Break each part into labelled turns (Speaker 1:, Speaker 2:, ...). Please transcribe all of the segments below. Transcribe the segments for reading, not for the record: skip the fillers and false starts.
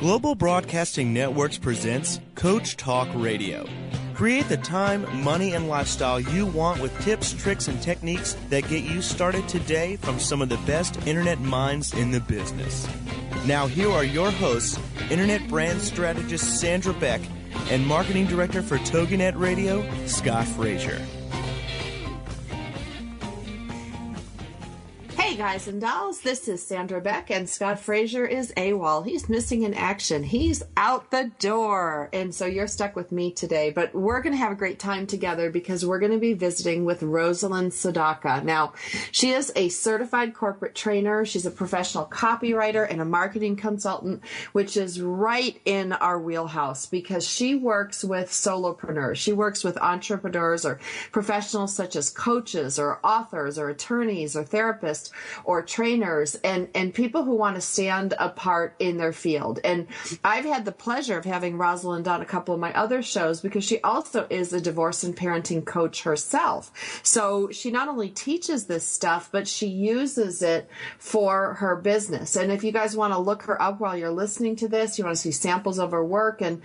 Speaker 1: Global Broadcasting Networks presents Coach Talk Radio. Create the time, money, and lifestyle you want with tips, tricks, and techniques that get you started today from some of the best internet minds in the business. Now here are your hosts, Internet Brand Strategist Sandra Beck and Marketing Director for TogiNet Radio, Scott Frazier.
Speaker 2: Hey guys and dolls, this is Sandra Beck, and Scott Frazier is AWOL. He's missing in action. He's out the door. And so you're stuck with me today, but we're going to have a great time together because we're going to be visiting with Rosalind Sedacca. Now, she is a certified corporate trainer. She's a professional copywriter and a marketing consultant, which is right in our wheelhouse because she works with solopreneurs. She works with entrepreneurs or professionals such as coaches or authors or attorneys or therapists or trainers and people who want to stand apart in their field. And I've had the pleasure of having Rosalind on a couple of my other shows because she also is a divorce and parenting coach herself. So she not only teaches this stuff, but she uses it for her business. And if you guys want to look her up while you're listening to this, you want to see samples of her work, and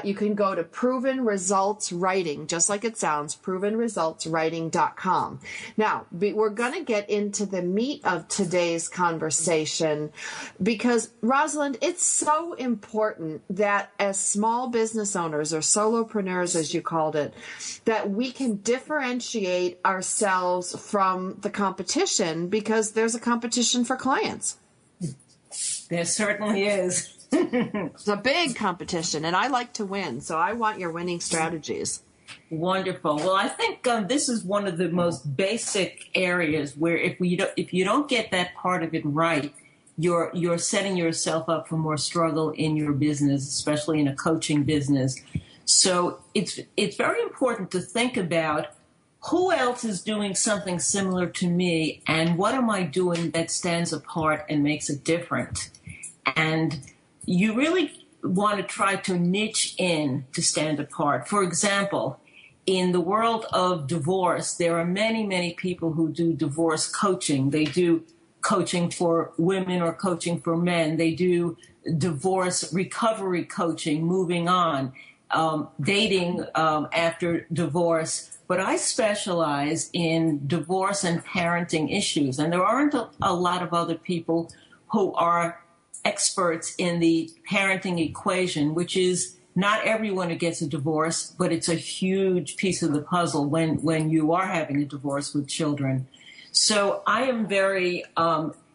Speaker 2: you can go to Proven Results Writing, just like it sounds, provenresultswriting.com. Now, we're going to get into the meat of today's conversation because, Rosalind, it's so important that as small business owners or solopreneurs, as you called it, that we can differentiate ourselves from the competition because there's a competition for clients.
Speaker 3: There certainly is.
Speaker 2: It's a big competition, and I like to win, so I want your winning strategies.
Speaker 3: Wonderful. Well, I think this is one of the most basic areas where if you don't get that part of it right, you're setting yourself up for more struggle in your business, especially in a coaching business. So it's very important to think about who else is doing something similar to me and what am I doing that stands apart and makes it different. And you really want to try to niche in to stand apart. For example, in the world of divorce, there are many, many people who do divorce coaching. They do coaching for women or coaching for men. They do divorce recovery coaching, moving on, dating after divorce. But I specialize in divorce and parenting issues. And there aren't a lot of other people who are experts in the parenting equation, which is not everyone who gets a divorce, but it's a huge piece of the puzzle when you are having a divorce with children. So I am very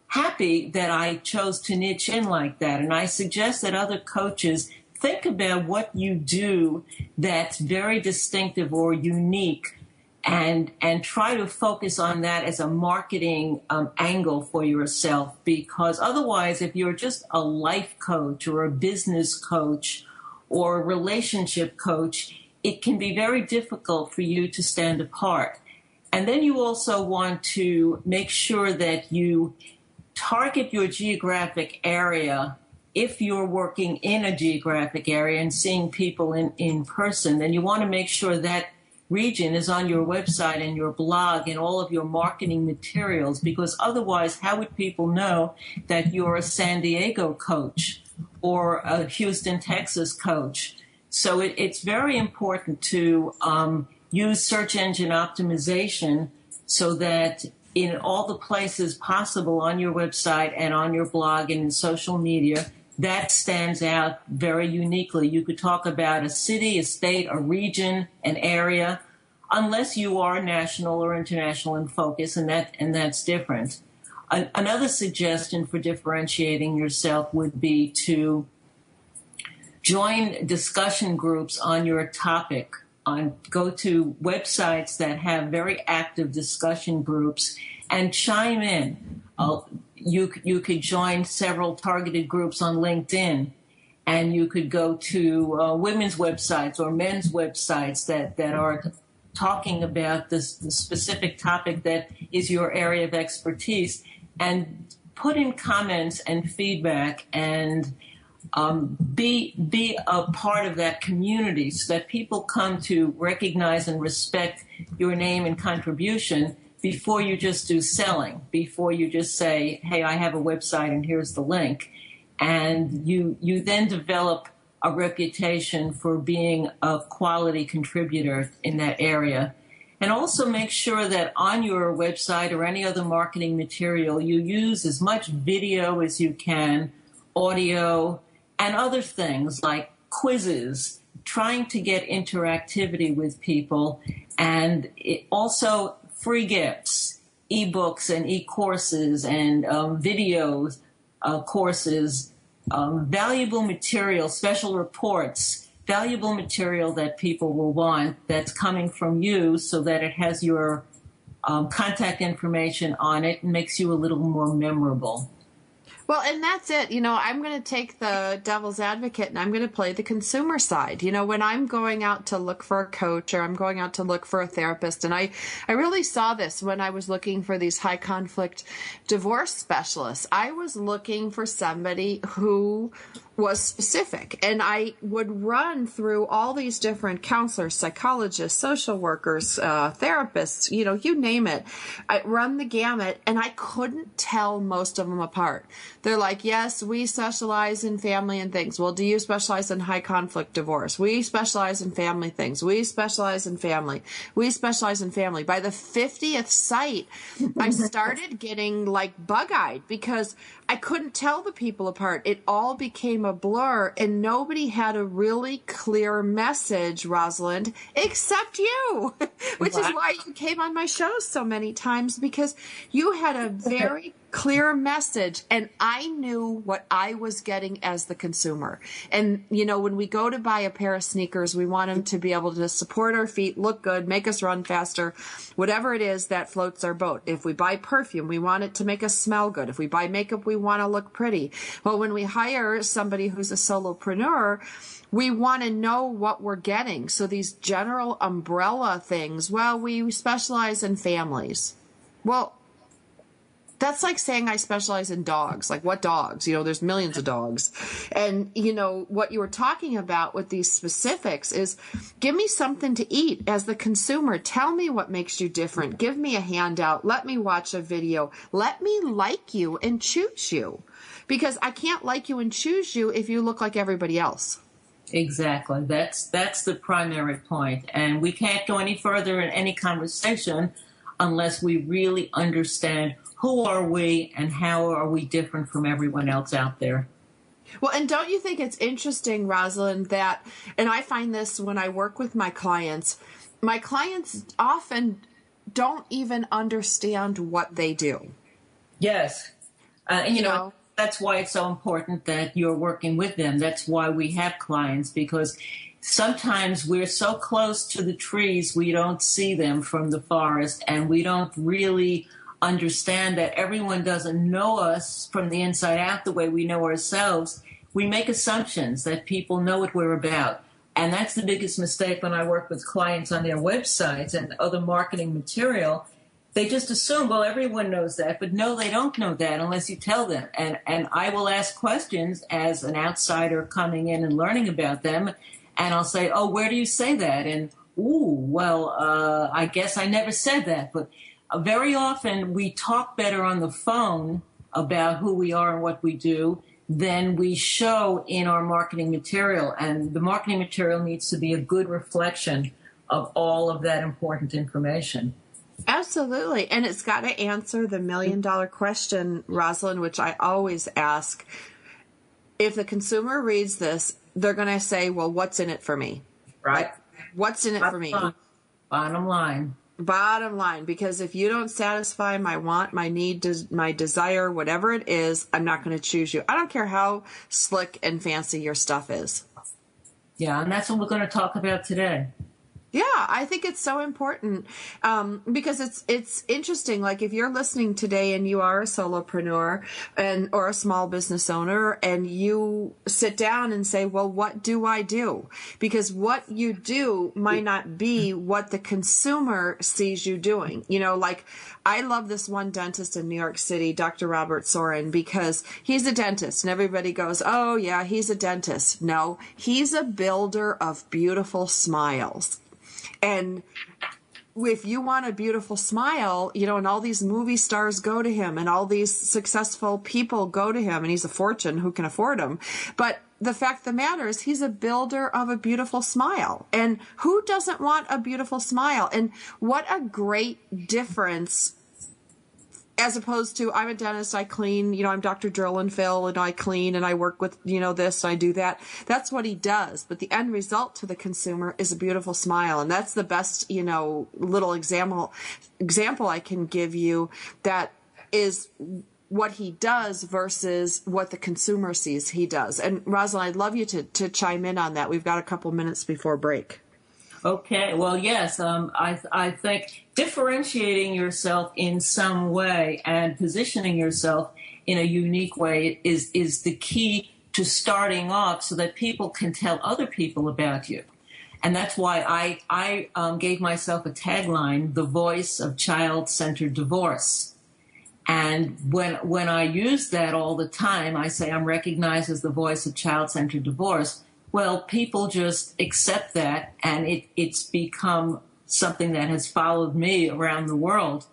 Speaker 3: happy that I chose to niche in like that. And I suggest that other coaches think about what you do that's very distinctive or unique and try to focus on that as a marketing angle for yourself. Because otherwise, if you're just a life coach or a business coach or a relationship coach, it can be very difficult for you to stand apart. And then you also want to make sure that you target your geographic area. If you're working in a geographic area and seeing people in person, then you want to make sure that region is on your website and your blog and all of your marketing materials, because otherwise, how would people know that you're a San Diego coach or a Houston, Texas coach? So it's very important to use search engine optimization so that in all the places possible on your website and on your blog and in social media, that stands out very uniquely. You could talk about a city, a state, a region, an area, unless you are national or international in focus, and that's different. Another suggestion for differentiating yourself would be to join discussion groups on your topic. Go to websites that have very active discussion groups and chime in. You could join several targeted groups on LinkedIn, and you could go to women's websites or men's websites that are talking about the specific topic that is your area of expertise, and put in comments and feedback and be a part of that community so that people come to recognize and respect your name and contribution before you just do selling, before you just say, hey, I have a website and here's the link. and you then develop a reputation for being a quality contributor in that area. And also make sure that on your website or any other marketing material, you use as much video as you can, audio, and other things like quizzes, trying to get interactivity with people, and also free gifts, ebooks and e-courses and videos, courses, valuable material, special reports, valuable material that people will want that's coming from you so that it has your contact information on it and makes you a little more memorable.
Speaker 2: Well, and that's it. I'm going to take the devil's advocate and I'm going to play the consumer side. When I'm going out to look for a coach or I'm going out to look for a therapist, and I really saw this when I was looking for these high conflict divorce specialists. I was looking for somebody who was specific, and I would run through all these different counselors, psychologists, social workers, therapists, you name it. I run the gamut, and I couldn't tell most of them apart. They're like, yes, we specialize in family and things. Well, do you specialize in high conflict divorce? We specialize in family things. We specialize in family. We specialize in family. By the 50th site, I started getting like bug-eyed because I couldn't tell the people apart. It all became a blur, and nobody had a really clear message, Rosalind, except you, which is why you came on my show so many times, because you had a very clear message, and I knew what I was getting as the consumer. And, when we go to buy a pair of sneakers, we want them to be able to support our feet, look good, make us run faster, whatever it is that floats our boat. If we buy perfume, we want it to make us smell good. If we buy makeup, we want to look pretty. Well, when we hire somebody who's a solopreneur, we want to know what we're getting. So these general umbrella things, well, we specialize in families. Well, that's like saying I specialize in dogs. Like, what dogs? There's millions of dogs. And, what you were talking about with these specifics is give me something to eat as the consumer. Tell me what makes you different. Give me a handout. Let me watch a video. Let me like you and choose you. Because I can't like you and choose you if you look like everybody else.
Speaker 3: Exactly. That's the primary point. And we can't go any further in any conversation unless we really understand who are we and how are we different from everyone else out there.
Speaker 2: Well, and don't you think it's interesting, Rosalind, that, and I find this when I work with my clients often don't even understand what they do.
Speaker 3: Yes. That's why it's so important that you're working with them. That's why we have clients, because sometimes we're so close to the trees we don't see them from the forest, and we don't really understand that everyone doesn't know us from the inside out the way we know ourselves. We make assumptions that people know what we're about. And that's the biggest mistake when I work with clients on their websites and other marketing material. They just assume, well, everyone knows that. But no, they don't know that unless you tell them. And I will ask questions as an outsider coming in and learning about them. And I'll say, oh, where do you say that? And, I guess I never said that. But very often we talk better on the phone about who we are and what we do than we show in our marketing material. And the marketing material needs to be a good reflection of all of that important information.
Speaker 2: Absolutely. And it's got to answer the $1 million question, Rosalind, which I always ask. If the consumer reads this, they're going to say, well, what's in it for me?
Speaker 3: Right.
Speaker 2: Like, what's in it for me?
Speaker 3: Bottom line.
Speaker 2: Bottom line, because if you don't satisfy my want, my need, my desire, whatever it is, I'm not going to choose you. I don't care how slick and fancy your stuff is.
Speaker 3: Yeah, and that's what we're going to talk about today.
Speaker 2: Yeah, I think it's so important because it's interesting. Like if you're listening today and you are a solopreneur or a small business owner, and you sit down and say, well, what do I do? Because what you do might not be what the consumer sees you doing. Like I love this one dentist in New York City, Dr. Robert Soren, because he's a dentist and everybody goes, oh yeah, he's a dentist. No, he's a builder of beautiful smiles. And if you want a beautiful smile, and all these movie stars go to him and all these successful people go to him, and he's a fortune who can afford him. But the fact of the matter is he's a builder of a beautiful smile. And who doesn't want a beautiful smile? And what a great difference as opposed to I'm a dentist, I clean, I'm Dr. Drill and Phil, and I clean and I work with, this, I do that. That's what he does. But the end result to the consumer is a beautiful smile. And that's the best, little example I can give you that is what he does versus what the consumer sees he does. And Rosalind, I'd love you to chime in on that. We've got a couple minutes before break.
Speaker 3: Okay. Well, yes, I think differentiating yourself in some way and positioning yourself in a unique way is the key to starting off so that people can tell other people about you. And that's why I gave myself a tagline, the voice of child-centered divorce. And when I use that all the time, I say I'm recognized as the voice of child-centered divorce. Well, people just accept that, and it's become something that has followed me around the world.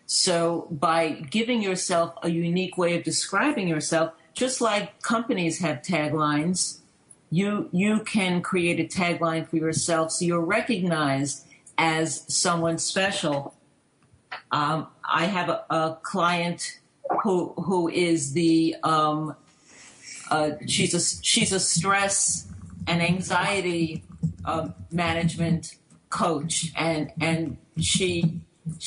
Speaker 3: So by giving yourself a unique way of describing yourself, just like companies have taglines, you can create a tagline for yourself so you're recognized as someone special. I have a client who is she's a stress and anxiety management coach, and she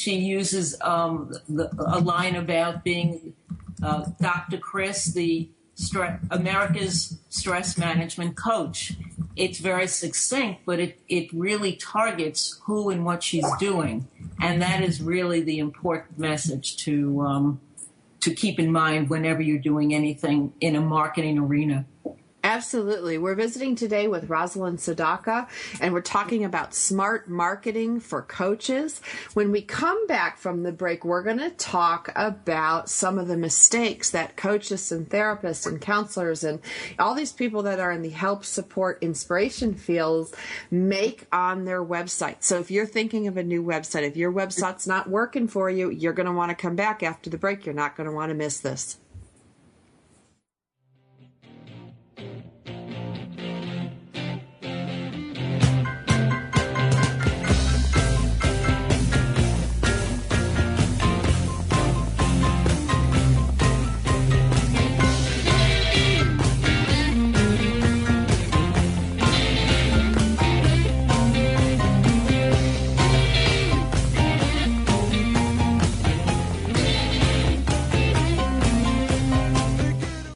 Speaker 3: uses a line about being Dr. Chris, the America's stress management coach. It's very succinct, but it really targets who and what she's doing, and that is really the important message to keep in mind whenever you're doing anything in a marketing arena.
Speaker 2: Absolutely. We're visiting today with Rosalind Sedacca, and we're talking about smart marketing for coaches. When we come back from the break, we're going to talk about some of the mistakes that coaches and therapists and counselors and all these people that are in the help, support, inspiration fields make on their website. So if you're thinking of a new website, if your website's not working for you, you're going to want to come back after the break. You're not going to want to miss this.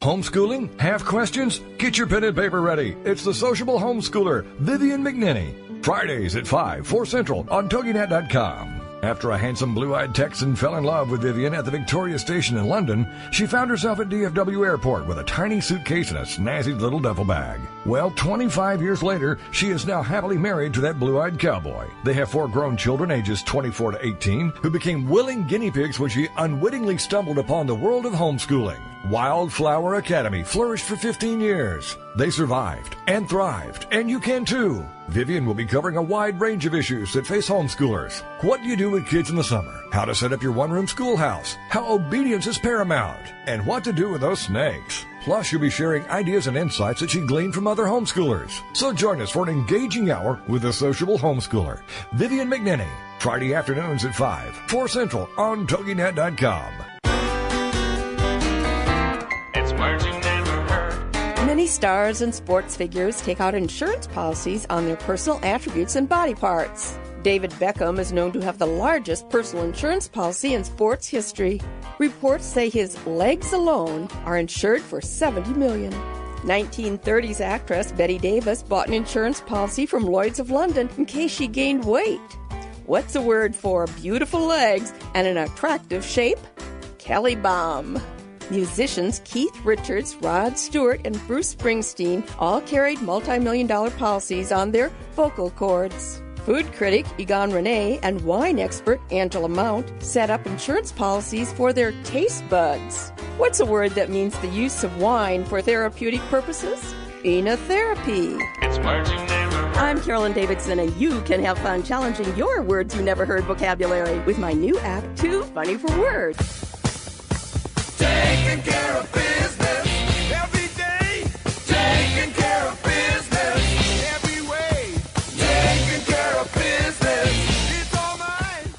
Speaker 4: Homeschooling? Have questions? Get your pen and paper ready. It's the sociable homeschooler, Vivian McNinney. Fridays at 5, 4 Central on TogiNet.com. After a handsome blue-eyed Texan fell in love with Vivian at the Victoria Station in London, she found herself at DFW Airport with a tiny suitcase and a snazzy little duffel bag. Well, 25 years later, she is now happily married to that blue-eyed cowboy. They have 4 grown children ages 24 to 18 who became willing guinea pigs when she unwittingly stumbled upon the world of homeschooling. Wildflower Academy flourished for 15 years. They survived and thrived, and you can too. Vivian will be covering a wide range of issues that face homeschoolers. What do you do with kids in the summer? How to set up your one-room schoolhouse? How obedience is paramount? And what to do with those snakes? Plus, you'll be sharing ideas and insights that she gleaned from other homeschoolers. So join us for an engaging hour with the sociable homeschooler, Vivian McNinney. Friday afternoons at 5, 4 Central on TogiNet.com.
Speaker 5: Many stars and sports figures take out insurance policies on their personal attributes and body parts. David Beckham is known to have the largest personal insurance policy in sports history. Reports say his legs alone are insured for $70 million. 1930s actress Bette Davis bought an insurance policy from Lloyd's of London in case she gained weight. What's a word for beautiful legs and an attractive shape? Kelly Bomb. Musicians Keith Richards, Rod Stewart, and Bruce Springsteen all carried multi-million-dollar policies on their vocal cords. Food critic Egon Renee and wine expert Angela Mount set up insurance policies for their taste buds. What's a word that means the use of wine for therapeutic purposes? Enotherapy. It's words you never I'm Carolyn Davidson, and you can have fun challenging your words you never heard vocabulary with my new app, Too Funny for Words.
Speaker 6: Taking care of business every day. Taking care of business every way. Taking care of business. It's all mine.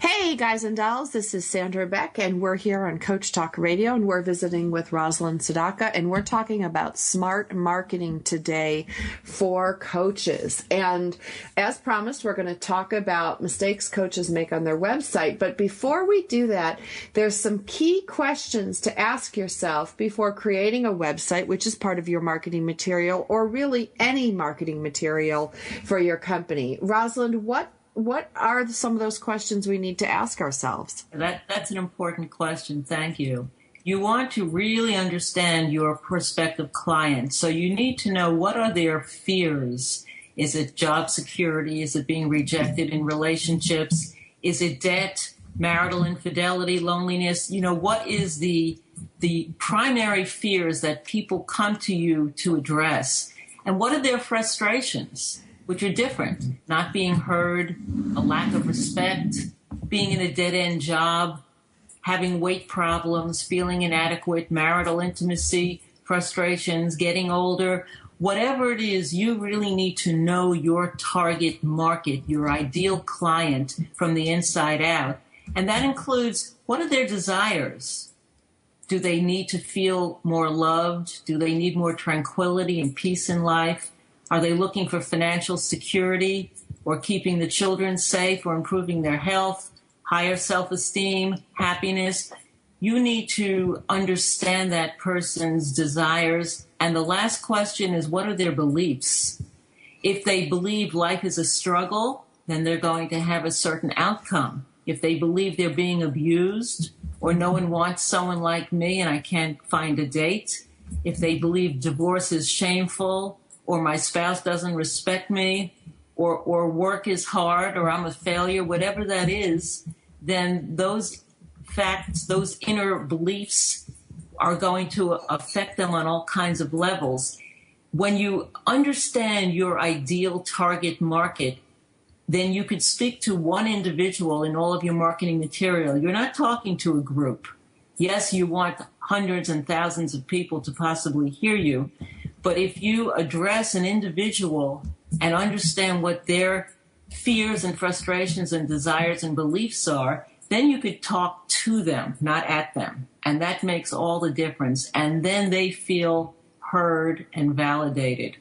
Speaker 2: Hey guys and dolls, this is Sandra Beck, and we're here on Coach Talk Radio, and we're visiting with Rosalind Sedacca, and we're talking about smart marketing today for coaches. And as promised, we're going to talk about mistakes coaches make on their website. But before we do that, there's some key questions to ask yourself before creating a website, which is part of your marketing material, or really any marketing material for your company. Rosalind, what are some of those questions we need to ask ourselves?
Speaker 3: That's an important question. Thank you. You want to really understand your prospective client. So you need to know, what are their fears? Is it job security? Is it being rejected in relationships? Is it debt, marital infidelity, loneliness? You know, what is the primary fears that people come to you to address? And what are their frustrations, which are different? Not being heard, a lack of respect, being in a dead-end job, having weight problems, feeling inadequate, marital intimacy, frustrations, getting older. Whatever it is, you really need to know your target market, your ideal client from the inside out. And that includes, what are their desires? Do they need to feel more loved? Do they need more tranquility and peace in life? Are they looking for financial security, or keeping the children safe, or improving their health, higher self-esteem, happiness? You need to understand that person's desires. And the last question is, what are their beliefs? If they believe life is a struggle, then they're going to have a certain outcome. If they believe they're being abused, or no one wants someone like me and I can't find a date, if they believe divorce is shameful, or my spouse doesn't respect me, or work is hard, or I'm a failure, whatever that is, then those facts, those inner beliefs are going to affect them on all kinds of levels. When you understand your ideal target market, then you could speak to one individual in all of your marketing material. You're not talking to a group. Yes, you want hundreds and thousands of people to possibly hear you, but if you address an individual and understand what their fears and frustrations and desires and beliefs are, then you could talk to them, not at them. And that makes all the difference. And then they feel heard and validated.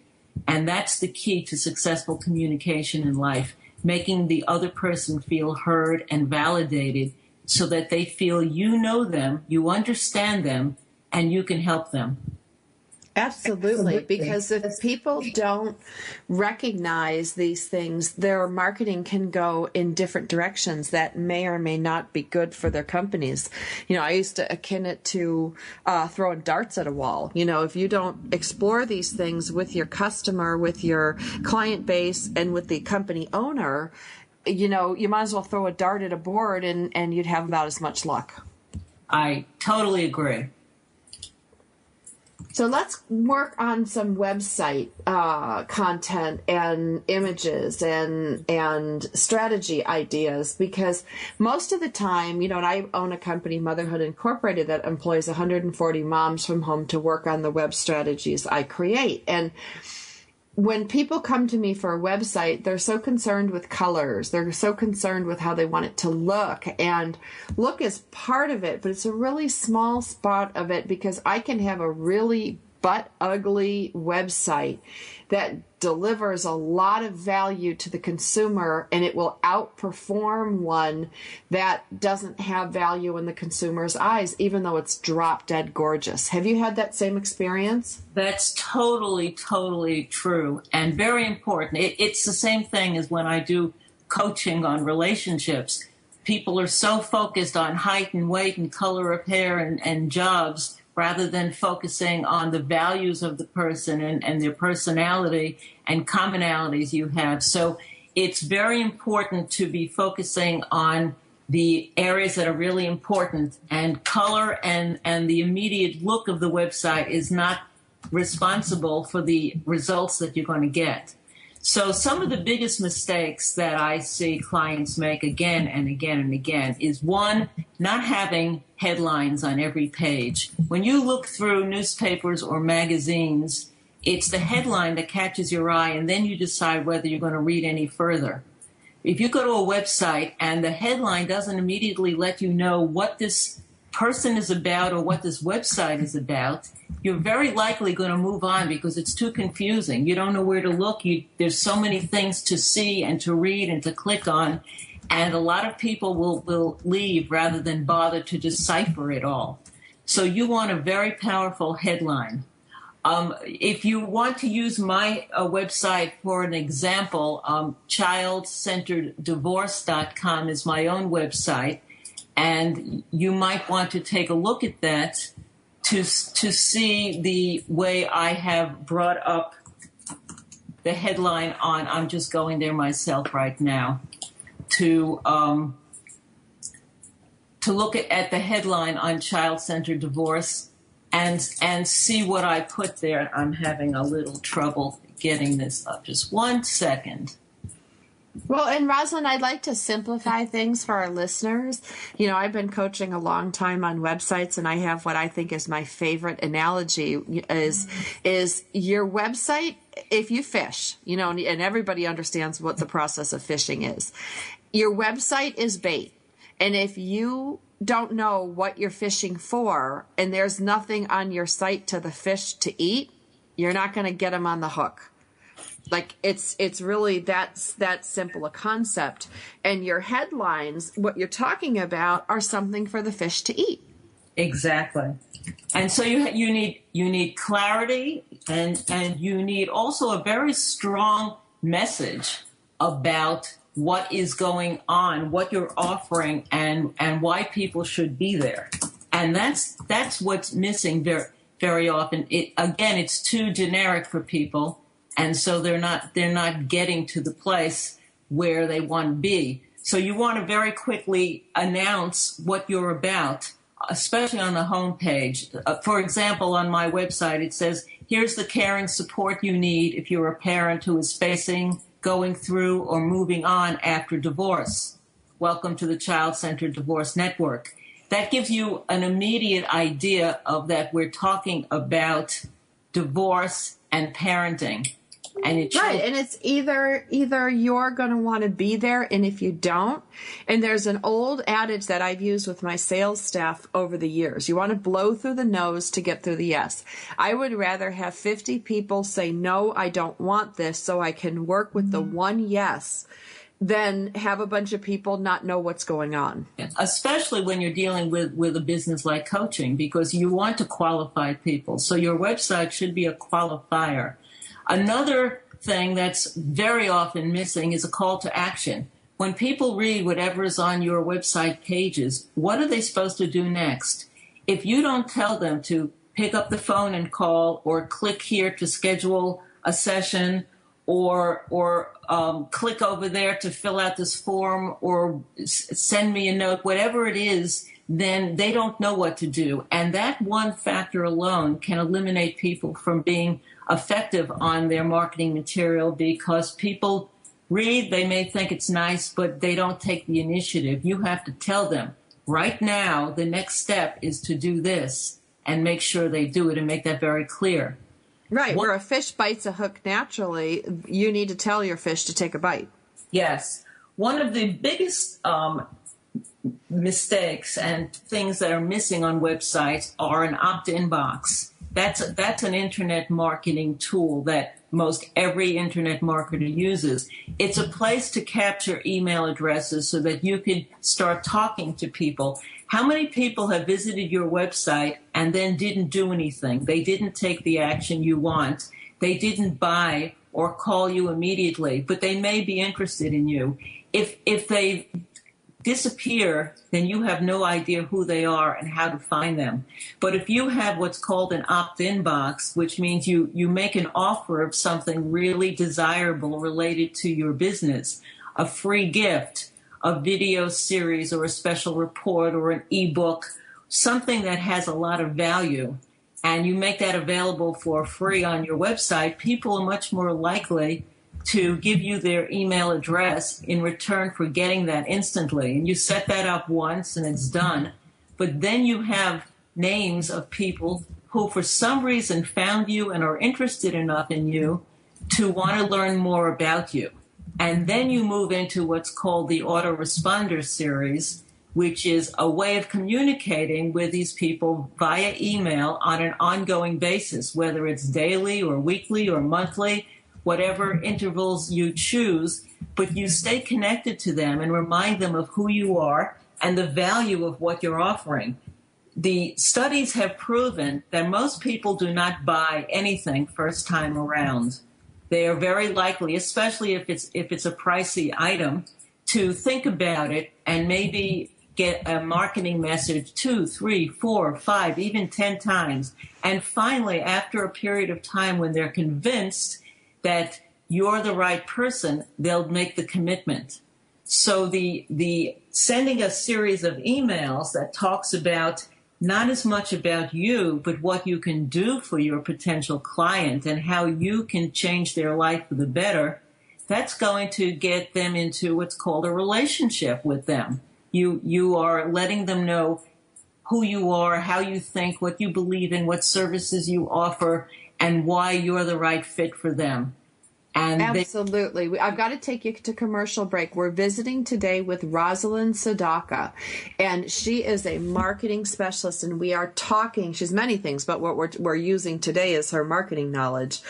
Speaker 3: And that's the key to successful communication in life, making the other person feel heard and validated so that they feel you know them, you understand them, and you can help them.
Speaker 2: Absolutely, because if people don't recognize these things, their marketing can go in different directions that may or may not be good for their companies. You know, I used to akin it to throwing darts at a wall. You know, if you don't explore these things with your customer, with your client base, and with the company owner, you know, you might as well throw a dart at a board and you'd have about as much luck.
Speaker 3: I totally agree.
Speaker 2: So let's work on some website content and images and strategy ideas, because most of the time, you know, and I own a company, Motherhood Incorporated, that employs 140 moms from home to work on the web strategies I create. And when people come to me for a website, they're so concerned with colors. They're so concerned with how they want it to look. And look is part of it, but it's a really small spot of it, because I can have a really butt ugly website that delivers a lot of value to the consumer, and it will outperform one that doesn't have value in the consumer's eyes, even though it's drop dead gorgeous. Have you had that same experience?
Speaker 3: That's totally, totally true, and very important. It's the same thing as when I do coaching on relationships. People are so focused on height and weight and color of hair and jobs, rather than focusing on the values of the person and their personality and commonalities you have. So it's very important to be focusing on the areas that are really important, and color and the immediate look of the website is not responsible for the results that you're going to get. So some of the biggest mistakes that I see clients make again and again and again is, one, not having headlines on every page. When you look through newspapers or magazines, it's the headline that catches your eye, and then you decide whether you're going to read any further. If you go to a website and the headline doesn't immediately let you know what this person is about or what this website is about, you're very likely going to move on because it's too confusing. You don't know where to look. There's so many things to see and to read and to click on, and a lot of people will leave rather than bother to decipher it all. So you want a very powerful headline. If you want to use my website for an example, childcentereddivorce.com is my own website, and you might want to take a look at that to see the way I have brought up the headline on. I'm just going there myself right now to look at the headline on child-centered divorce and see what I put there. I'm having a little trouble getting this up. Just 1 second.
Speaker 2: Well, and Rosalind, I'd like to simplify things for our listeners. You know, I've been coaching a long time on websites, and I have what I think is my favorite analogy is your website. If you fish, you know, and everybody understands what the process of fishing is, your website is bait. And if you don't know what you're fishing for and there's nothing on your site to the fish to eat, you're not going to get them on the hook. Like it's really that simple a concept. And your headlines, what you're talking about, are something for the fish to eat.
Speaker 3: Exactly. And so you need clarity, and you need also a very strong message about what is going on, what you're offering, and why people should be there. And that's what's missing very, very often. It's too generic for people. And so they're not getting to the place where they want to be. So you want to very quickly announce what you're about, especially on the homepage. For example, on my website, it says, here's the caring support you need if you're a parent who is facing, going through, or moving on after divorce. Welcome to the Child-Centered Divorce Network. That gives you an immediate idea of that we're talking about divorce and parenting. And
Speaker 2: right, and it's either you're going to want to be there, and if you don't, and there's an old adage that I've used with my sales staff over the years, you want to blow through the no's to get through the yes. I would rather have 50 people say, no, I don't want this, so I can work with the one yes, than have a bunch of people not know what's going on.
Speaker 3: Especially when you're dealing with a business like coaching, because you want to qualify people. So your website should be a qualifier. Another thing that's very often missing is a call to action. When people read whatever is on your website pages, what are they supposed to do next? If you don't tell them to pick up the phone and call, or click here to schedule a session, or click over there to fill out this form, or send me a note, whatever it is, then they don't know what to do. And that one factor alone can eliminate people from being effective on their marketing material, because people read, they may think it's nice, but they don't take the initiative. You have to tell them, right now, the next step is to do this, and make sure they do it and make that very clear.
Speaker 2: Right, where a fish bites a hook naturally, you need to tell your fish to take a bite.
Speaker 3: Yes. One of the biggest mistakes and things that are missing on websites are an opt-in box. That's an internet marketing tool that most every internet marketer uses. It's a place to capture email addresses so that you can start talking to people. How many people have visited your website and then didn't do anything? They didn't take the action you want. They didn't buy or call you immediately, but they may be interested in you. If they disappear, then you have no idea who they are and how to find them. But if you have what's called an opt-in box, which means you make an offer of something really desirable related to your business, a free gift, a video series or a special report or an ebook, something that has a lot of value, and you make that available for free on your website, people are much more likely to give you their email address in return for getting that instantly. And you set that up once and it's done. But then you have names of people who for some reason found you and are interested enough in you to want to learn more about you. And then you move into what's called the autoresponder series, which is a way of communicating with these people via email on an ongoing basis, whether it's daily or weekly or monthly, whatever intervals you choose, but you stay connected to them and remind them of who you are and the value of what you're offering. The studies have proven that most people do not buy anything first time around. They are very likely, especially if it's a pricey item, to think about it and maybe get a marketing message 2, 3, 4, 5, even 10 times. And finally, after a period of time when they're convinced that you're the right person, they'll make the commitment. So the sending a series of emails that talks about not as much about you, but what you can do for your potential client and how you can change their life for the better, that's going to get them into what's called a relationship with them. You are letting them know who you are, how you think, what you believe in, what services you offer, and why you're the right fit for them. And
Speaker 2: absolutely. I've got to take you to commercial break. We're visiting today with Rosalind Sedacca, and she is a marketing specialist, and we are talking, she's many things, but what we're using today is her marketing knowledge.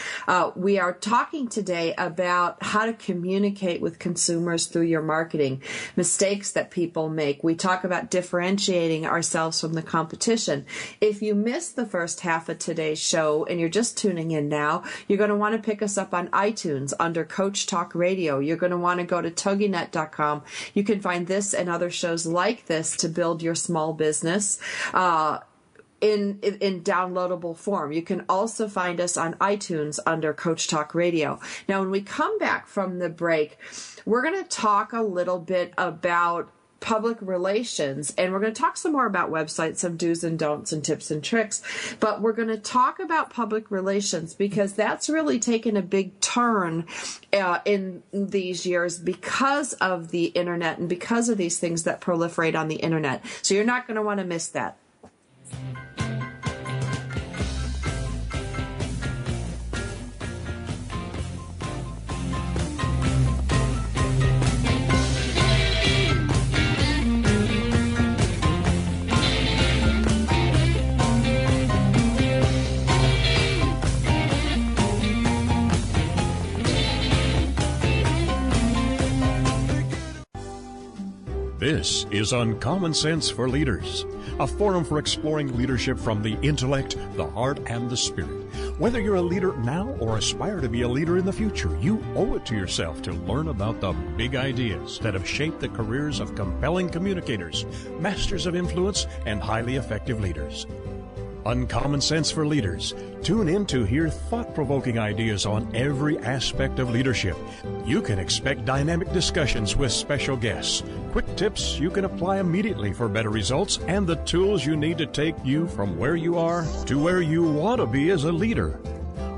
Speaker 2: We are talking today about how to communicate with consumers through your marketing, mistakes that people make. We talk about differentiating ourselves from the competition. If you missed the first half of today's show and you're just tuning in now, you're going to want to pick us up on iTunes under Coach Talk Radio. You're going to want to go to toginet.com. You can find this and other shows like this to build your small business in downloadable form. You can also find us on iTunes under Coach Talk Radio. Now, when we come back from the break, we're going to talk a little bit about public relations, and we're going to talk some more about websites, some do's and don'ts and tips and tricks, but we're going to talk about public relations because that's really taken a big turn in these years because of the internet and because of these things that proliferate on the internet. So you're not going to want to miss that.
Speaker 7: This is Uncommon Sense for Leaders, a forum for exploring leadership from the intellect, the heart, and the spirit. Whether you're a leader now or aspire to be a leader in the future, you owe it to yourself to learn about the big ideas that have shaped the careers of compelling communicators, masters of influence, and highly effective leaders. Uncommon Sense for Leaders. Tune in to hear thought-provoking ideas on every aspect of leadership. You can expect dynamic discussions with special guests, quick tips you can apply immediately for better results, and the tools you need to take you from where you are to where you want to be as a leader.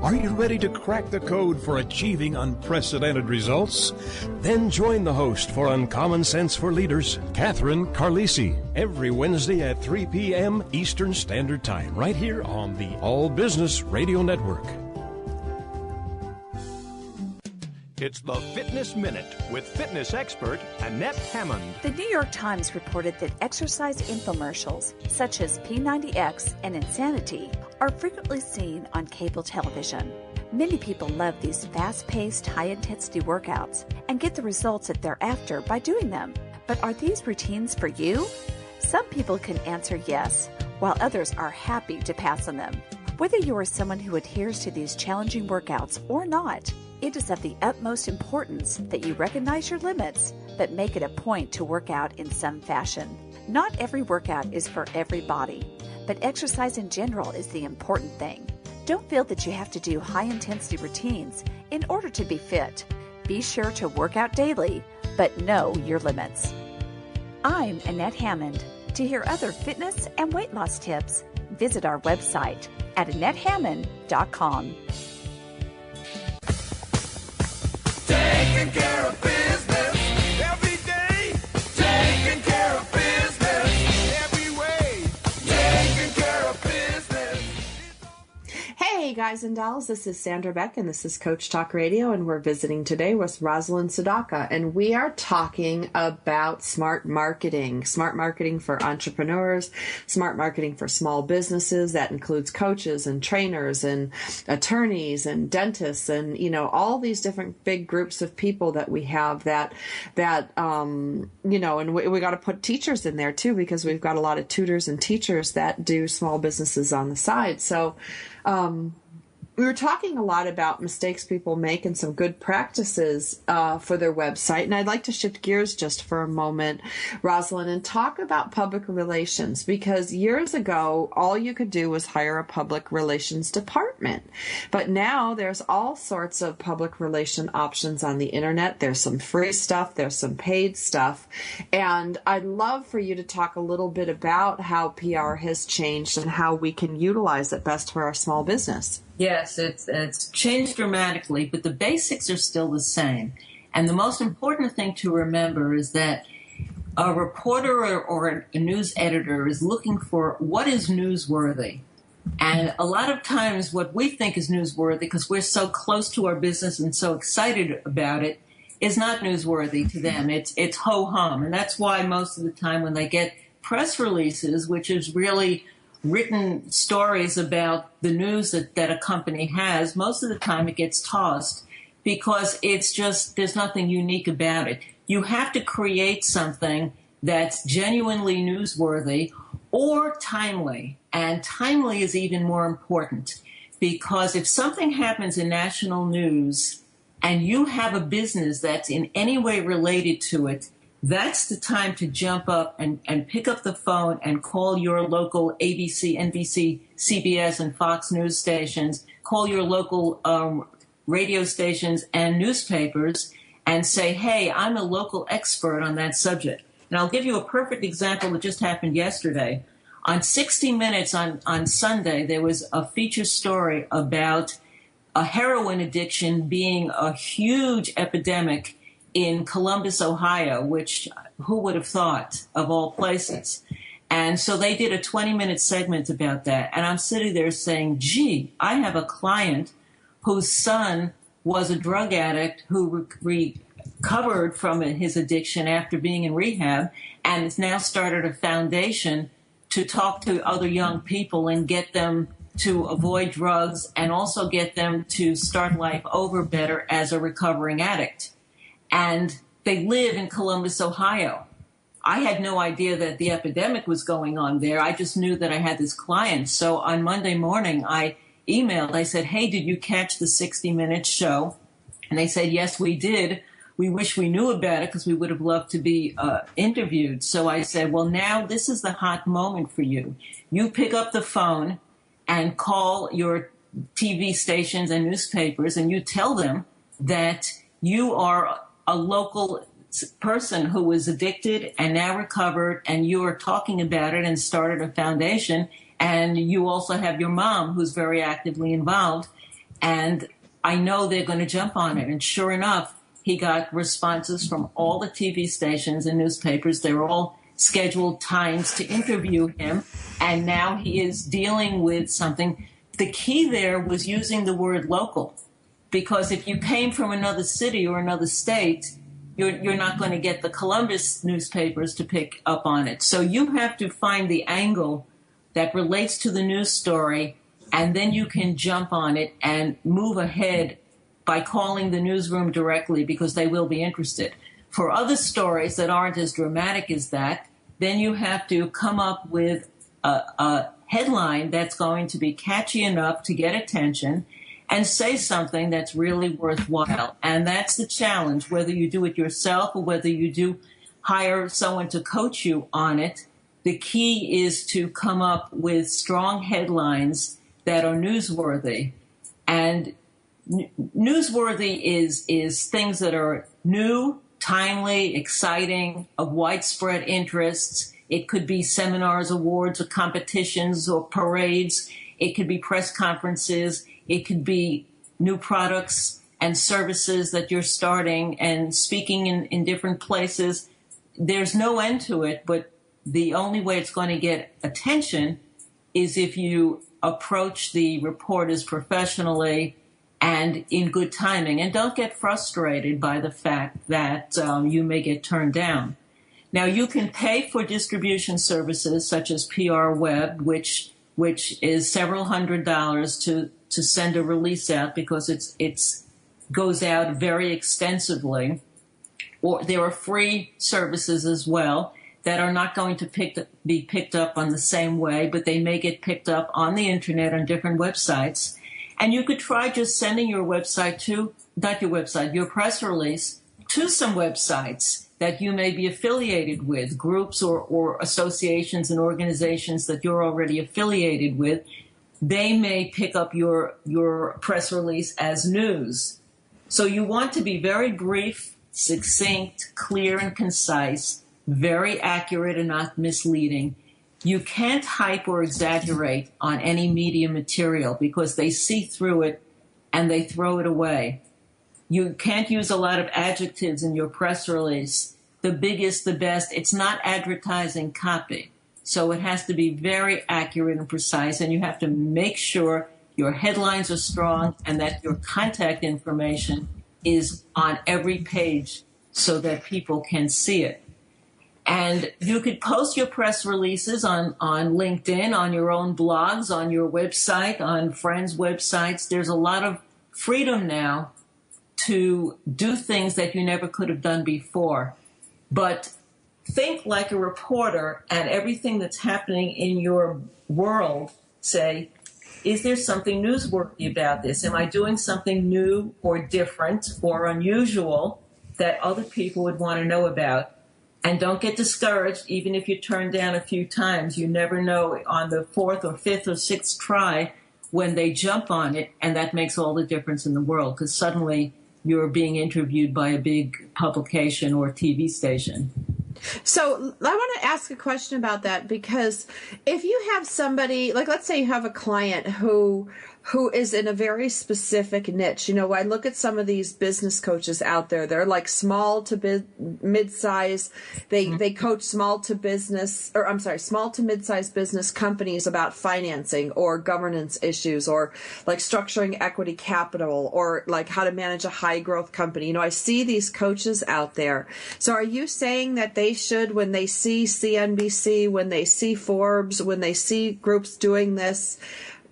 Speaker 7: Are you ready to crack the code for achieving unprecedented results? Then join the host for Uncommon Sense for Leaders, Catherine Carlisi, every Wednesday at 3 p.m. Eastern Standard Time, right here on the All Business Radio Network.
Speaker 8: It's the Fitness Minute with fitness expert Annette Hammond.
Speaker 9: The New York Times reported that exercise infomercials, such as P90X and Insanity, are frequently seen on cable television. Many people love these fast-paced, high-intensity workouts and get the results that they're after by doing them. But are these routines for you? Some people can answer yes, while others are happy to pass on them. Whether you are someone who adheres to these challenging workouts or not, it is of the utmost importance that you recognize your limits, but make it a point to work out in some fashion. Not every workout is for every body, but exercise in general is the important thing. Don't feel that you have to do high-intensity routines in order to be fit. Be sure to work out daily, but know your limits. I'm Annette Hammond. To hear other fitness and weight loss tips, visit our website at AnnetteHammond.com.
Speaker 6: Taking care of business every day. Taking care of business every way. Taking care of business.
Speaker 2: Hey guys and dolls, this is Sandra Beck and this is Coach Talk Radio, and we're visiting today with Rosalind Sedacca, and we are talking about smart marketing for entrepreneurs, smart marketing for small businesses. That includes coaches and trainers and attorneys and dentists and, you know, all these different big groups of people that we have that you know, and we got to put teachers in there too, because we've got a lot of tutors and teachers that do small businesses on the side. So, we were talking a lot about mistakes people make and some good practices for their website. And I'd like to shift gears just for a moment, Rosalind, and talk about public relations, because years ago, all you could do was hire a public relations department. But now there's all sorts of public relation options on the internet. There's some free stuff. There's some paid stuff. And I'd love for you to talk a little bit about how PR has changed and how we can utilize it best for our small business.
Speaker 3: Yes, it's changed dramatically, but the basics are still the same. And the most important thing to remember is that a reporter or a news editor is looking for what is newsworthy. And a lot of times what we think is newsworthy, because we're so close to our business and so excited about it, is not newsworthy to them. It's ho-hum. And that's why most of the time when they get press releases, which is really written stories about the news that a company has, most of the time it gets tossed because it's just, there's nothing unique about it. You have to create something that's genuinely newsworthy or timely. And timely is even more important, because if something happens in national news and you have a business that's in any way related to it, that's the time to jump up and pick up the phone and call your local ABC, NBC, CBS, and Fox news stations, call your local radio stations and newspapers and say, hey, I'm a local expert on that subject. And I'll give you a perfect example that just happened yesterday. On 60 Minutes on Sunday, there was a feature story about a heroin addiction being a huge epidemic in Columbus, Ohio, which who would have thought, of all places. And so they did a 20-minute segment about that. And I'm sitting there saying, gee, I have a client whose son was a drug addict who recovered from his addiction after being in rehab and has now started a foundation to talk to other young people and get them to avoid drugs and also get them to start life over better as a recovering addict. And they live in Columbus, Ohio. I had no idea that the epidemic was going on there. I just knew that I had this client. So on Monday morning, I emailed. I said, hey, did you catch the 60 Minutes show? And they said, yes, we did. We wish we knew about it because we would have loved to be interviewed. So I said, well, now this is the hot moment for you. You pick up the phone and call your TV stations and newspapers, and you tell them that you are a local person who was addicted and now recovered, and you are talking about it and started a foundation, and you also have your mom who's very actively involved, and I know they're going to jump on it. And sure enough, he got responses from all the TV stations and newspapers. They were all scheduled times to interview him, and now he is dealing with something. The key there was using the word local. Because if you came from another city or another state, you're not going to get the Columbus newspapers to pick up on it. So you have to find the angle that relates to the news story, and then you can jump on it and move ahead by calling the newsroom directly, because they will be interested. For other stories that aren't as dramatic as that, then you have to come up with a headline that's going to be catchy enough to get attention and say something that's really worthwhile. And that's the challenge, whether you do it yourself or whether you do hire someone to coach you on it. The key is to come up with strong headlines that are newsworthy. And newsworthy is things that are new, timely, exciting, of widespread interests. It could be seminars, awards, or competitions, or parades. It could be press conferences. It could be new products and services that you're starting and speaking in different places. There's no end to it, but the only way it's going to get attention is if you approach the reporters professionally and in good timing, and don't get frustrated by the fact that you may get turned down. Now, you can pay for distribution services such as PR Web, which is several $100s to send a release out because it's goes out very extensively. Or there are free services as well that are not going to be picked up on the same way, but they may get picked up on the internet on different websites. And you could try just sending your website your press release to some websites that you may be affiliated with, groups or associations and organizations that you're already affiliated with. They may pick up your press release as news. So you want to be very brief, succinct, clear, and concise, very accurate and not misleading. You can't hype or exaggerate on any media material because they see through it and they throw it away. You can't use a lot of adjectives in your press release. The biggest, the best. It's not advertising copy. So it has to be very accurate and precise, and you have to make sure your headlines are strong and that your contact information is on every page so that people can see it. And you could post your press releases on LinkedIn, on your own blogs, on your website, on friends' websites. There's a lot of freedom now to do things that you never could have done before. But think like a reporter, and everything that's happening in your world, say, is there something newsworthy about this? Am I doing something new or different or unusual that other people would want to know about? And don't get discouraged, even if you turn down a few times. You never know on the 4th or 5th or 6th try when they jump on it, and that makes all the difference in the world, because suddenly you're being interviewed by a big publication or TV station.
Speaker 2: So I want to ask a question about that, because if you have somebody, like let's say you have a client who is in a very specific niche. You know, I look at some of these business coaches out there. They're like small to mid-size. They coach small to mid-size business companies about financing or governance issues, or like structuring equity capital, or like how to manage a high growth company. You know, I see these coaches out there. So are you saying that they should, when they see CNBC, when they see Forbes, when they see groups doing this,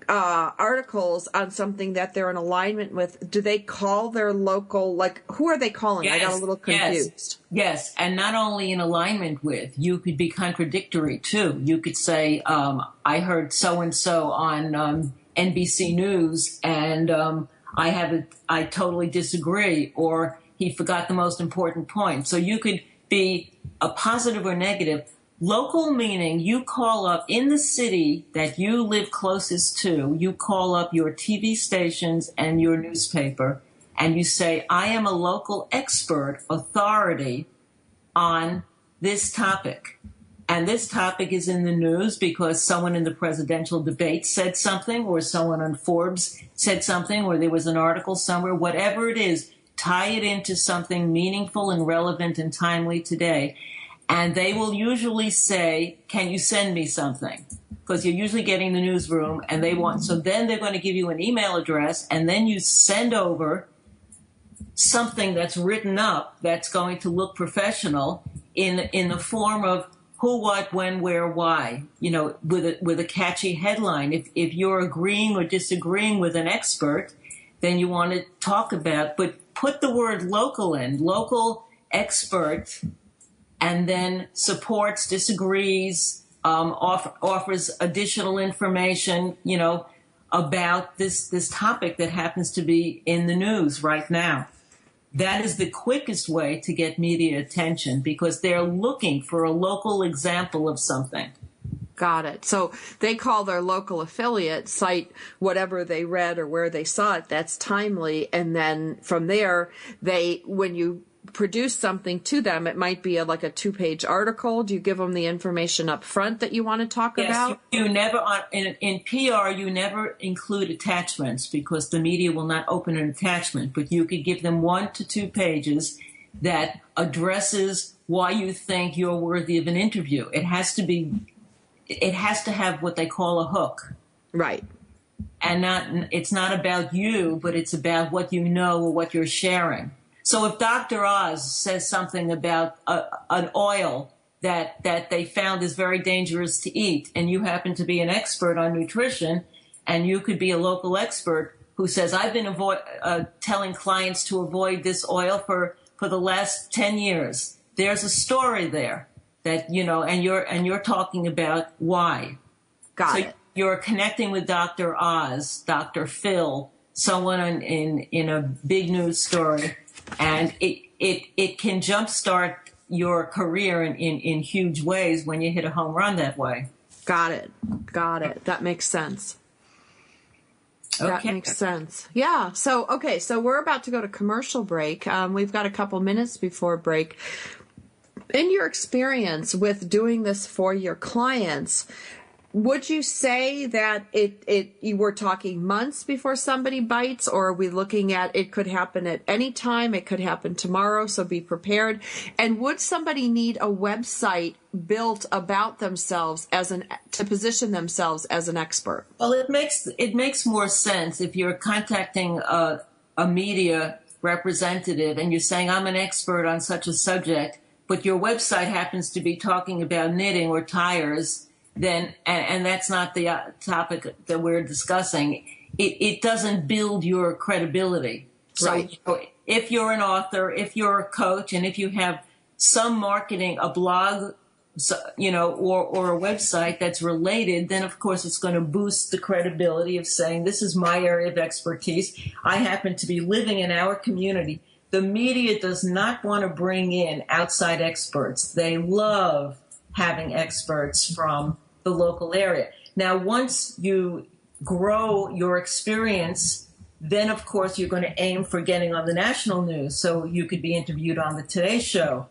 Speaker 2: articles on something that they're in alignment with, do they call their local, like, who are they calling?
Speaker 3: Yes,
Speaker 2: I got a little confused.
Speaker 3: Yes, and not only in alignment with, you could be contradictory too. You could say, I heard so-and-so on NBC News, and I totally disagree, or he forgot the most important point. So you could be a positive or negative. Local meaning you call up in the city that you live closest to, you call up your TV stations and your newspaper, and you say, I am a local expert, authority on this topic. And this topic is in the news because someone in the presidential debate said something, or someone on Forbes said something, or there was an article somewhere. Whatever it is, tie it into something meaningful and relevant and timely today. And they will usually say, can you send me something? Because you're usually getting the newsroom, and they want, so then they're going to give you an email address, and then you send over something that's written up that's going to look professional in the form of who, what, when, where, why, you know, with a catchy headline. If you're agreeing or disagreeing with an expert, then you want to talk about, but put the word local in, local expert, and then supports, disagrees, offers additional information, you know, about this topic that happens to be in the news right now. That is the quickest way to get media attention, because they're looking for a local example of something.
Speaker 2: Got it. So they call their local affiliate, cite whatever they read or where they saw it that's timely, and then from there, when you produce something to them, it might be like a 2-page article. Do you give them the information up front that you want to talk about?
Speaker 3: You never, in PR, you never include attachments because the media will not open an attachment, but you could give them 1 to 2 pages that addresses why you think you're worthy of an interview. It has to have what they call a hook.
Speaker 2: Right.
Speaker 3: And it's not about you, but it's about what you know or what you're sharing. So if Dr. Oz says something about an oil that they found is very dangerous to eat, and you happen to be an expert on nutrition, and you could be a local expert who says, I've been telling clients to avoid this oil for the last 10 years. There's a story there that, and you're talking about why.
Speaker 2: Got it.
Speaker 3: You're connecting with Dr. Oz, Dr. Phil, someone in a big news story, and it can jumpstart your career in huge ways when you hit a home run that way.
Speaker 2: Got it. That makes sense.
Speaker 3: Okay.
Speaker 2: That makes sense. Yeah. So we're about to go to commercial break. We've got a couple minutes before break. In your experience with doing this for your clients, would you say that you were talking months before somebody bites, or are we looking at it could happen at any time? It could happen tomorrow, so be prepared. And would somebody need a website built about themselves to position themselves as an expert?
Speaker 3: Well, it makes more sense if you're contacting a media representative and you're saying, I'm an expert on such a subject, but your website happens to be talking about knitting or tires. Then, and that's not the topic that we're discussing, it doesn't build your credibility.
Speaker 2: Right.
Speaker 3: So if you're an author, if you're a coach, and if you have some marketing, a blog, or a website that's related, then of course it's going to boost the credibility of saying, this is my area of expertise. I happen to be living in our community. The media does not want to bring in outside experts. They love having experts from the local area. Now, once you grow your experience, then of course you're going to aim for getting on the national news, so you could be interviewed on the Today Show.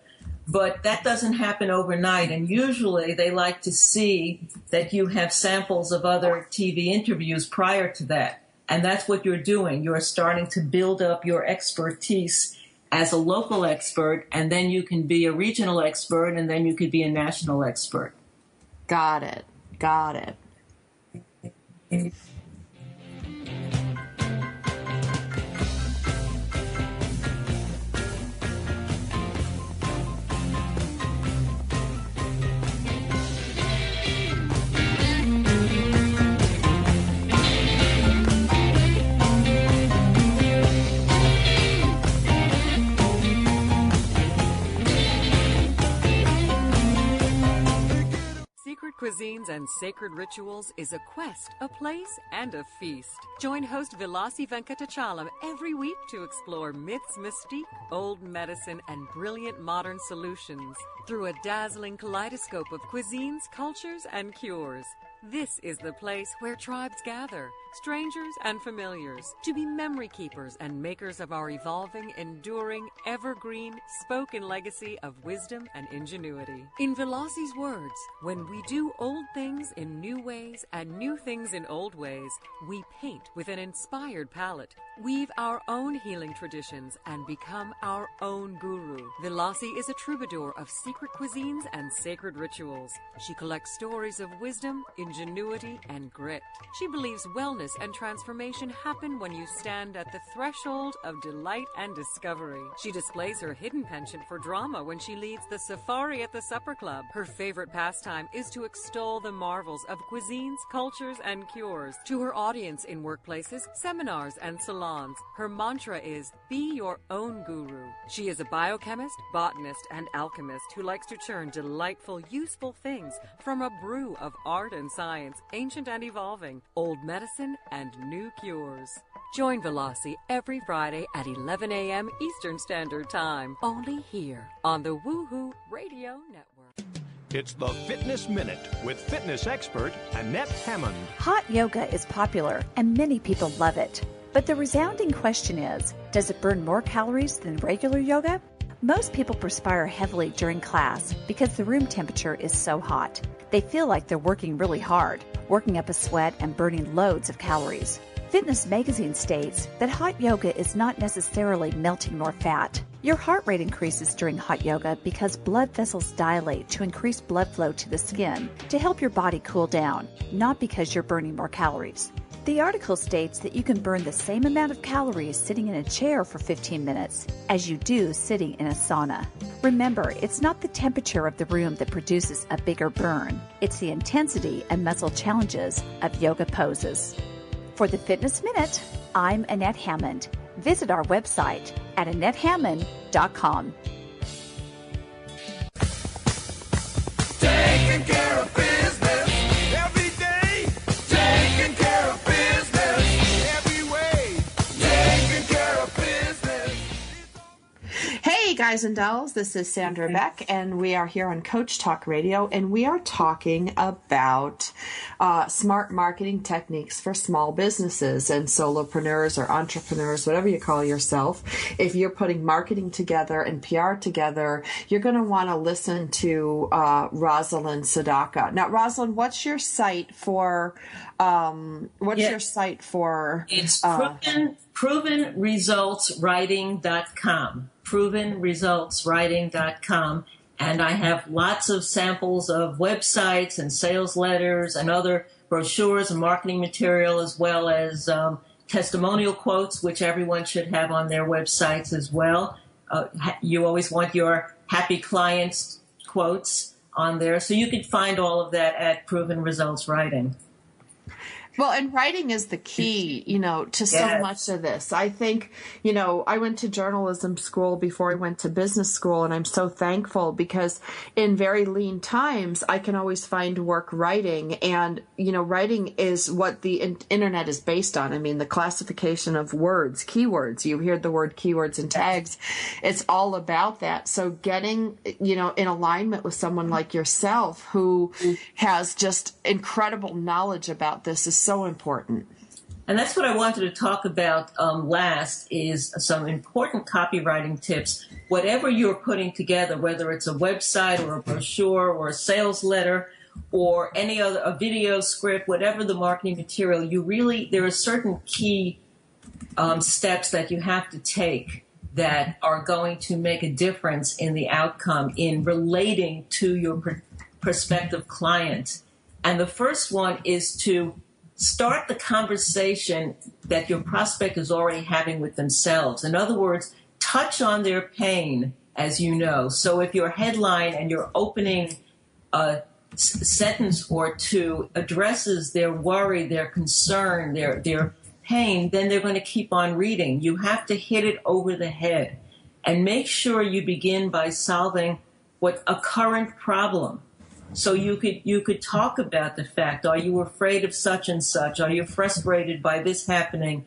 Speaker 3: But that doesn't happen overnight, and usually they like to see that you have samples of other TV interviews prior to that. And that's what you're doing. You're starting to build up your expertise as a local expert, and then you can be a regional expert, and then you could be a national expert.
Speaker 2: Got it.
Speaker 10: Secret Cuisines and Sacred Rituals is a quest, a place, and a feast. Join host Vilasi Venkatachalam every week to explore myths, mystique, old medicine, and brilliant modern solutions through a dazzling kaleidoscope of cuisines, cultures, and cures. This is the place where tribes gather, strangers and familiars, to be memory keepers and makers of our evolving, enduring, evergreen, spoken legacy of wisdom and ingenuity. In Velasi's words, when we do old things in new ways and new things in old ways, we paint with an inspired palette, weave our own healing traditions, and become our own guru. Velasi is a troubadour of secret cuisines and sacred rituals. She collects stories of wisdom, ingenuity, and grit. She believes wellness and transformation happen when you stand at the threshold of delight and discovery. She displays her hidden penchant for drama when she leads the safari at the supper club. Her favorite pastime is to extol the marvels of cuisines, cultures, and cures. To her audience in workplaces, seminars, and salons, her mantra is, be your own guru. She is a biochemist, botanist, and alchemist who likes to churn delightful, useful things from a brew of art and science, ancient and evolving, old medicine, and new cures. Join Velasi every Friday at 11 a.m. Eastern Standard Time, only here on the Woohoo Radio Network.
Speaker 8: It's the Fitness Minute with fitness expert Annette Hammond.
Speaker 9: Hot yoga is popular and many people love it. But the resounding question is, does it burn more calories than regular yoga? Most people perspire heavily during class because the room temperature is so hot. They feel like they're working really hard, working up a sweat and burning loads of calories. Fitness Magazine states that hot yoga is not necessarily melting more fat. Your heart rate increases during hot yoga because blood vessels dilate to increase blood flow to the skin to help your body cool down, not because you're burning more calories. The article states that you can burn the same amount of calories sitting in a chair for 15 minutes as you do sitting in a sauna. Remember, it's not the temperature of the room that produces a bigger burn. It's the intensity and muscle challenges of yoga poses. For the Fitness Minute, I'm Annette Hammond. Visit our website at AnnetteHammond.com.
Speaker 6: Taking care of business every day. Taking care of business every way. Taking care of business.
Speaker 2: Hey guys and dolls, this is Sandra Beck, and we are here on Coach Talk Radio, and we are talking about smart marketing techniques for small businesses and solopreneurs or entrepreneurs, whatever you call yourself. If you're putting marketing together and PR together, you're going to want to listen to Rosalind Sedacca. Now, Rosalind, what's your site for? Your site for?
Speaker 3: It's provenresultswriting.com. provenresultswriting.com. And I have lots of samples of websites and sales letters and other brochures and marketing material, as well as testimonial quotes, which everyone should have on their websites as well. You always want your happy clients quotes on there. So you can find all of that at Proven Results Writing.
Speaker 2: Well, and writing is the key, to so much of this. I think, I went to journalism school before I went to business school, and I'm so thankful because in very lean times, I can always find work writing. And, writing is what the internet is based on. I mean, the classification of words, keywords. You hear the word keywords and tags. It's all about that. So getting, in alignment with someone like yourself who has just incredible knowledge about this is so important.
Speaker 3: And that's what I wanted to talk about last is some important copywriting tips. Whatever you're putting together, whether it's a website or a brochure or a sales letter or any other, a video script, whatever the marketing material, there are certain key steps that you have to take that are going to make a difference in the outcome in relating to your prospective client. And the first one is to start the conversation that your prospect is already having with themselves. In other words, touch on their pain, as you know. So if your headline and your opening sentence or two addresses their worry, their concern, their pain, then they're going to keep on reading. You have to hit it over the head and make sure you begin by solving a current problem. So you could talk about the fact, are you afraid of such and such? Are you frustrated by this happening?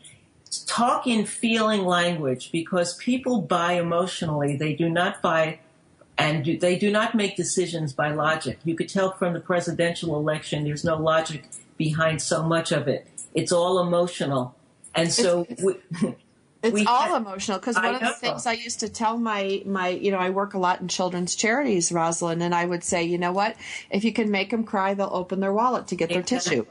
Speaker 3: Talk in feeling language, because people buy emotionally. They do not buy they do not make decisions by logic. You could tell from the presidential election, there's no logic behind so much of it. It's all emotional. And so
Speaker 2: it's all emotional, because one of the things I used to tell my I work a lot in children's charities, Rosalind, and I would say, you know what, if you can make them cry, they'll open their wallet to get their tissue.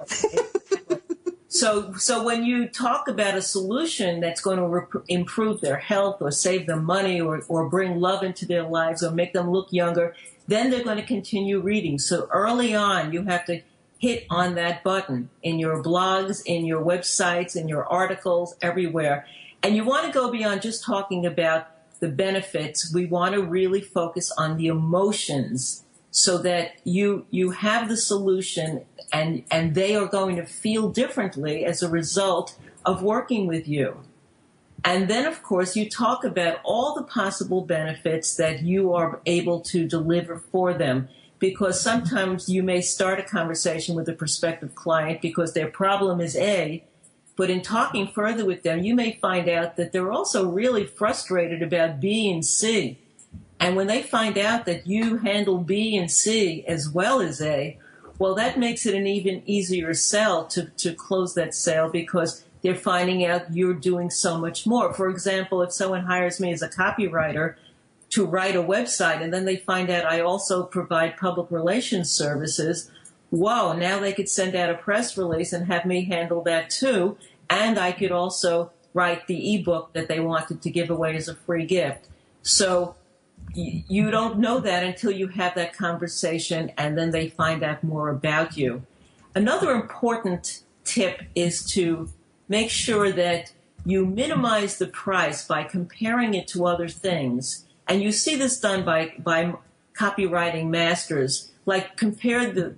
Speaker 3: So when you talk about a solution that's going to improve their health or save them money or bring love into their lives or make them look younger, then they're going to continue reading. So early on, you have to hit on that button in your blogs, in your websites, in your articles, everywhere. And you want to go beyond just talking about the benefits. We want to really focus on the emotions so that you have the solution and they are going to feel differently as a result of working with you. And then, of course, you talk about all the possible benefits that you are able to deliver for them, because sometimes you may start a conversation with a prospective client because their problem is A, but in talking further with them, you may find out that they're also really frustrated about B and C. And when they find out that you handle B and C as well as A, well, that makes it an even easier sell to close that sale, because they're finding out you're doing so much more. For example, if someone hires me as a copywriter, write a website, and then they find out I also provide public relations services. Whoa, now they could send out a press release and have me handle that too. And I could also write the ebook that they wanted to give away as a free gift. So you don't know that until you have that conversation, and then they find out more about you. Another important tip is to make sure that you minimize the price by comparing it to other things. And you see this done by copywriting masters. Like compare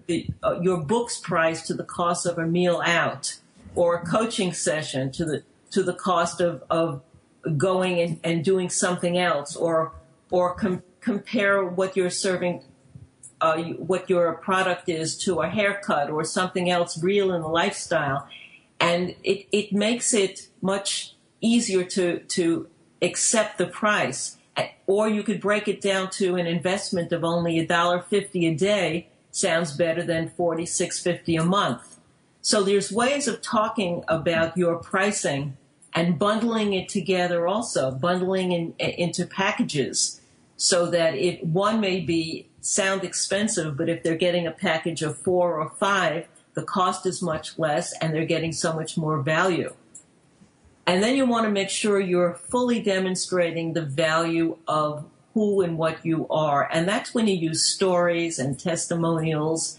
Speaker 3: your book's price to the cost of a meal out, or a coaching session to the cost of going and doing something else, or compare what you're serving, what your product is, to a haircut or something else real in the lifestyle. And it makes it much easier to accept the price. Or you could break it down to an investment of only $1.50 a day. Sounds better than $46.50 a month. So there's ways of talking about your pricing and bundling it together also, bundling into packages, so that if one may sound expensive, but if they're getting a package of 4 or 5, the cost is much less and they're getting so much more value. And then you want to make sure you're fully demonstrating the value of who and what you are. And that's when you use stories and testimonials.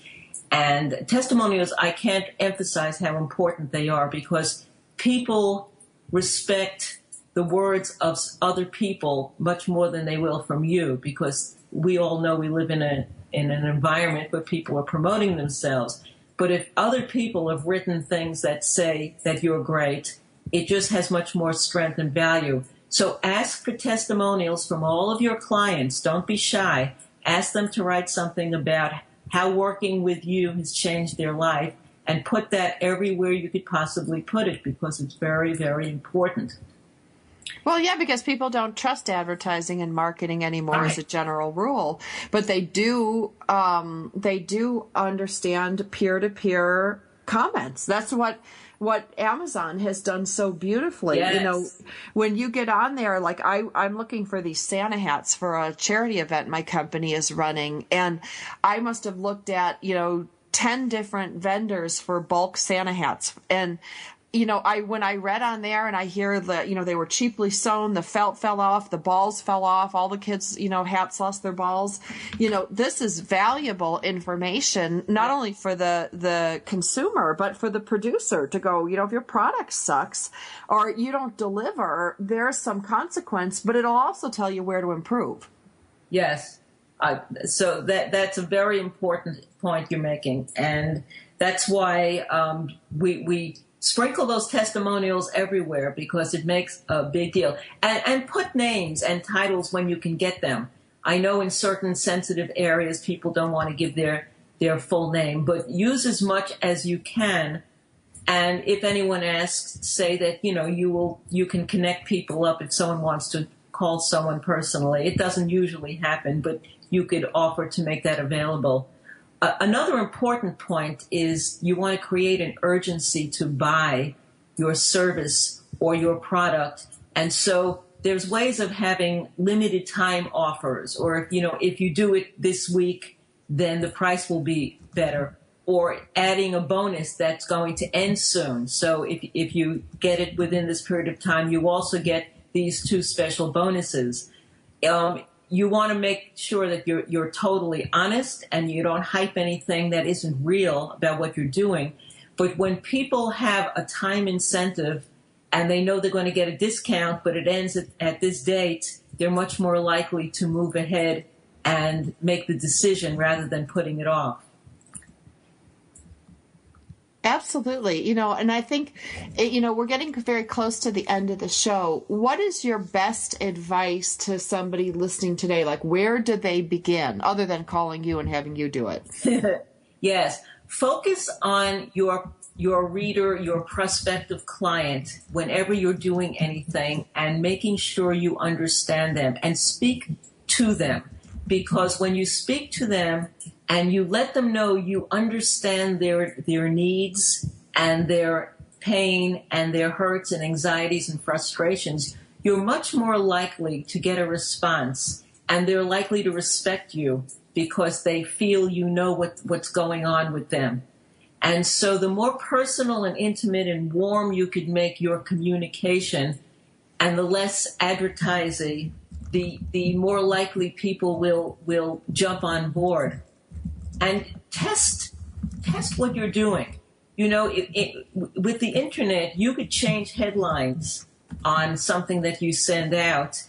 Speaker 3: And testimonials, I can't emphasize how important they are, because people respect the words of other people much more than they will from you, because we all know we live in an environment where people are promoting themselves. But if other people have written things that say that you're great, it just has much more strength and value. So ask for testimonials from all of your clients. Don't be shy. Ask them to write something about how working with you has changed their life, and put that everywhere you could possibly put it, because it's very, very important.
Speaker 2: Well, yeah, because people don't trust advertising and marketing anymore as a general rule, but they do understand peer-to-peer comments. That's what Amazon has done so beautifully.
Speaker 3: Yes.
Speaker 2: You know, when you get on there, like I'm looking for these Santa hats for a charity event my company is running, and I must have looked at, 10 different vendors for bulk Santa hats. And when I read on there and I hear that, they were cheaply sewn, the felt fell off, the balls fell off, all the kids, hats lost their balls. This is valuable information, not only for the consumer, but for the producer to go, if your product sucks or you don't deliver, there's some consequence, but it'll also tell you where to improve.
Speaker 3: Yes. So that's a very important point you're making. And that's why we sprinkle those testimonials everywhere, because it makes a big deal. And put names and titles when you can get them. I know in certain sensitive areas people don't want to give their full name, but use as much as you can. And if anyone asks, say that, you can connect people up if someone wants to call someone personally. It doesn't usually happen, but you could offer to make that available. Another important point is you want to create an urgency to buy your service or your product. And so there's ways of having limited time offers, or if you do it this week, then the price will be better, or adding a bonus that's going to end soon. So if you get it within this period of time, you also get these 2 special bonuses. You want to make sure that you're totally honest and you don't hype anything that isn't real about what you're doing. But when people have a time incentive and they know they're going to get a discount, but it ends at this date, they're much more likely to move ahead and make the decision rather than putting it off.
Speaker 2: Absolutely. And I think, we're getting very close to the end of the show. What is your best advice to somebody listening today? Like, where do they begin, other than calling you and having you do it?
Speaker 3: Yes. Focus on your reader, your prospective client, whenever you're doing anything, and making sure you understand them and speak to them. Because when you speak to them and you let them know you understand their needs and their pain and their hurts and anxieties and frustrations, you're much more likely to get a response. and they're likely to respect you because they feel you know what's going on with them. And so the more personal and intimate and warm you could make your communication and the less advertising, the more likely people will jump on board. And test what you're doing. You know, with the internet, you could change headlines on something that you send out.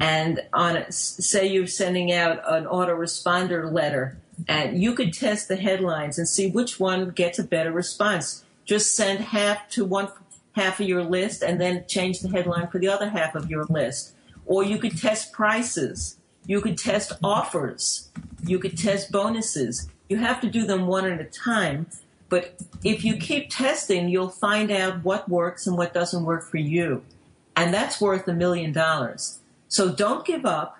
Speaker 3: And say you're sending out an autoresponder letter, and you could test the headlines and see which one gets a better response. Just send half to one half of your list and then change the headline for the other half of your list. Or you could test prices. You could test offers. You could test bonuses. You have to do them one at a time. But if you keep testing, you'll find out what works and what doesn't work for you. And that's worth $1 million. So don't give up,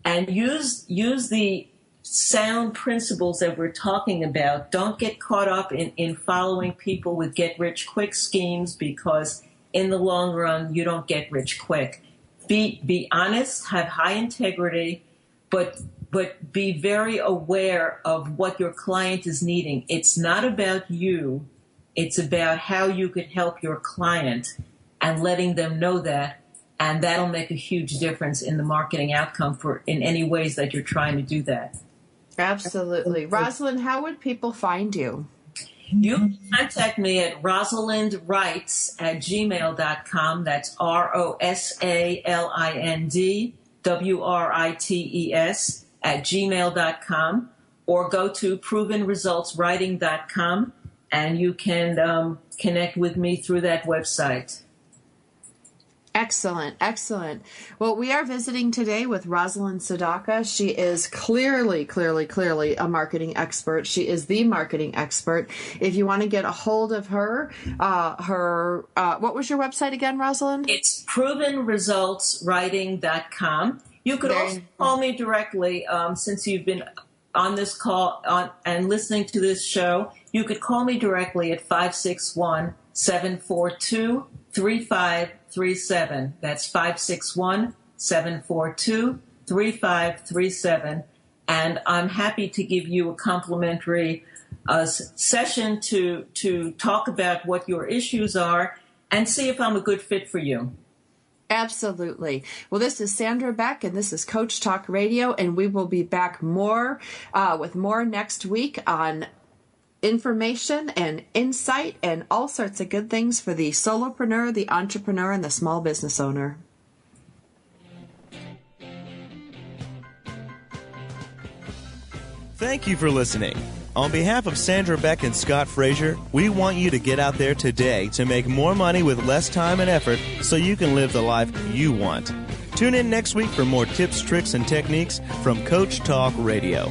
Speaker 3: and use the sound principles that we're talking about. Don't get caught up in following people with get-rich-quick schemes, because in the long run, you don't get rich quick. Be honest, have high integrity, but be very aware of what your client is needing. It's not about you. It's about how you could help your client and letting them know that. And that'll make a huge difference in the marketing outcome in any ways that you're trying to do that.
Speaker 2: Absolutely. Rosalind, how would people find you?
Speaker 3: You can contact me at rosalandwrites@gmail.com. That's ROSALINDWRITES@gmail.com. Or go to provenresultswriting.com, and you can connect with me through that website.
Speaker 2: Excellent, excellent. Well, we are visiting today with Rosalind Sedacca. She is clearly a marketing expert. She is the marketing expert. If you want to get a hold of her, what was your website again, Rosalind?
Speaker 3: It's provenresultswriting.com. You could also call me directly, since you've been on this call and listening to this show. You could call me directly at 561-742-3537. That's 561-742-3537. And I'm happy to give you a complimentary session to talk about what your issues are and see if I'm a good fit for you.
Speaker 2: Absolutely. Well, this is Sandra Beck, and this is Coach Talk Radio, and we will be back with more next week on information and insight and all sorts of good things for the solopreneur, the entrepreneur, and the small business owner.
Speaker 1: Thank you for listening. On behalf of Sandra Beck and Scott Frazier, we want you to get out there today to make more money with less time and effort so you can live the life you want. Tune in next week for more tips, tricks, and techniques from Coach Talk Radio.